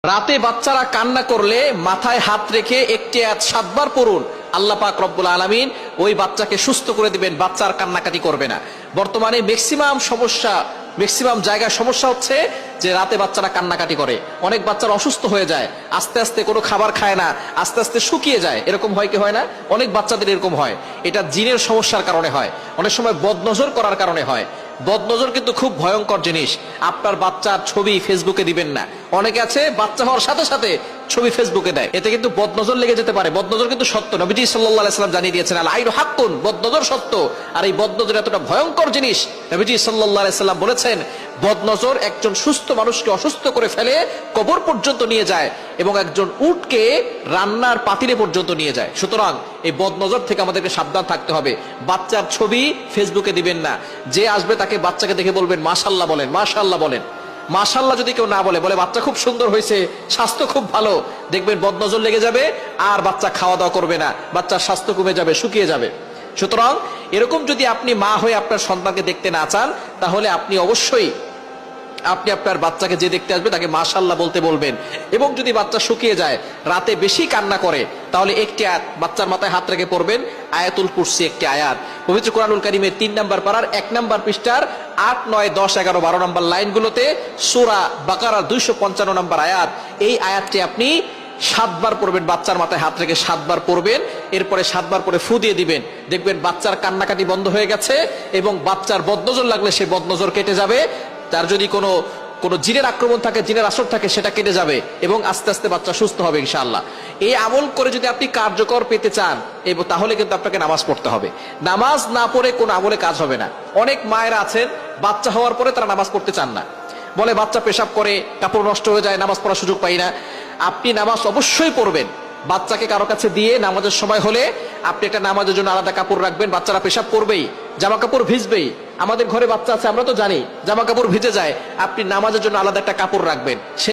রাতে বাচ্চারা কান্না করলে মাথায় হাত রেখে একটি আয়াত 7 বার পড়ুন, আল্লাহ পাক রব্বুল আলামিন ওই বাচ্চাকে সুস্থ করে দিবেন, বাচ্চার কান্নাকাটি করবে না। বর্তমানে ম্যাক্সিমাম জায়গায় সমস্যা হচ্ছে যে রাতে বাচ্চারা কান্নাকাটি করে, অনেক বাচ্চারা অসুস্থ হয়ে যায়, আস্তে আস্তে কোনো খাবার খায় না, আস্তে আস্তে শুকিয়ে যায়। এরকম হয় কি হয় না? অনেক বাচ্চাদের এরকম হয়। এটা জিনের সমস্যার কারণে হয়, অনেক সময় বদনজর করার কারণে হয়। বদনজর কিন্তু খুব ভয়ঙ্কর জিনিস। আপনার বাচ্চার ছবি ফেসবুকে দিবেন না। অনেকে আছে বাচ্চা হওয়ার সাথে সাথে ছবি ফেসবুকে দেয়, এতে কিন্তু বদনজর লেগে যেতে পারে। বদনজর কিন্তু সত্য, নবীজি সাল্লাল্লাহু আলাইহি ওয়াসাল্লাম জানিয়ে দিয়েছেন আল আইনু হাক্কুন, বদনজর সত্য। আর এই বদনজর এতটা ভয়ঙ্কর জিনিস, নবীজি সাল্লাল্লাহু আলাইহি ওয়াসাল্লাম বলেছেন বদনজর একজন সুস্থ মানুষকে অসুস্থ করে ফেলে, কবর পর্যন্ত নিয়ে যায় এবং একজন উটকে রান্নার পাতিলে পর্যন্ত নিয়ে যায়। সুতরাং এই বদনজর থেকে আমাদেরকে সাবধান থাকতে হবে। বাচ্চার ছবি ফেসবুকে দিবেন না। যে আসবে তাকে বাচ্চাকে দেখে বলবেন মাশাআল্লাহ বলেন, মাশাআল্লাহ বলেন। মাশাআল্লাহ যদি কেউ না বলে, বাচ্চা খুব সুন্দর হয়েছে, স্বাস্থ্য খুব ভালো, দেখবেন বদনজর লেগে যাবে আর বাচ্চা খাওয়া দাওয়া করবে না, বাচ্চার স্বাস্থ্য কমে যাবে, শুকিয়ে যাবে। সুতরাং এরকম যদি আপনি মা হয়ে আপনার সন্তানকে দেখতে না চান, তাহলে আপনি অবশ্যই আপনার বাচ্চাকে যে দেখতে আসবে তাকে মাশাআল্লাহ বলতে বলবেন। এবং যদি বাচ্চা শুকিয়ে যায়, রাতে বেশি কান্না করে, তাহলে একটি আয়াত বাচ্চার মাথায় হাত রেখে পড়বেন, আয়াতুল কুরসি একটি আয়াত। পবিত্র কোরআনুল কারীমের 3 নম্বর পারার 1 নম্বর পৃষ্ঠার 8, 9, 10, 11, 12 নম্বর লাইনগুলোতে সূরা বাকারার 255 নম্বর আয়াত, এই আয়াতটি আপনি 7 বার পড়বেন, বাচ্চার মাথায় হাত রেখে 7 বার পড়বেন। এরপরে 7 বার পরে ফু দিয়ে দিবেন, দেখবেন বাচ্চার কান্নাকাটি বন্ধ হয়ে গেছে এবং বাচ্চার বদনজর লাগলে সে বদনজর কেটে যাবে। তার যদি কোনো জিনের আক্রমণ থাকে, জিনের আসর থাকে, সেটা কেটে যাবে এবং আস্তে আস্তে বাচ্চা সুস্থ হবে ইনশাআল্লাহ। এই আমল করে যদি আপনি কার্যকর পেতে চান, তাহলে কিন্তু আপনাকে নামাজ পড়তে হবে। নামাজ না পড়ে কোন আমলে কাজ হবে না। অনেক মায়েরা আছেন বাচ্চা হওয়ার পরে তারা নামাজ পড়তে চান না, বলে বাচ্চা পেশাব করে, কাপড় নষ্ট হয়ে যায়, নামাজ পড়ার সুযোগ পাই না। আপনি নামাজ অবশ্যই পড়বেন। বাচ্চাকে কারো কাছে দিয়ে নামাজের সময় হলে আপনি একটা নামাজের জন্য আলাদা কাপড় রাখবেন। বাচ্চারা পেশাব করবেই, জামা কাপড় ভিজবেই। আমাদের ঘরে বাচ্চা আছে, আমরা তো জানি জামা কাপড় ভিজে যায়। আপনি নামাজের জন্য আলাদা একটা কাপড় রাখবেন।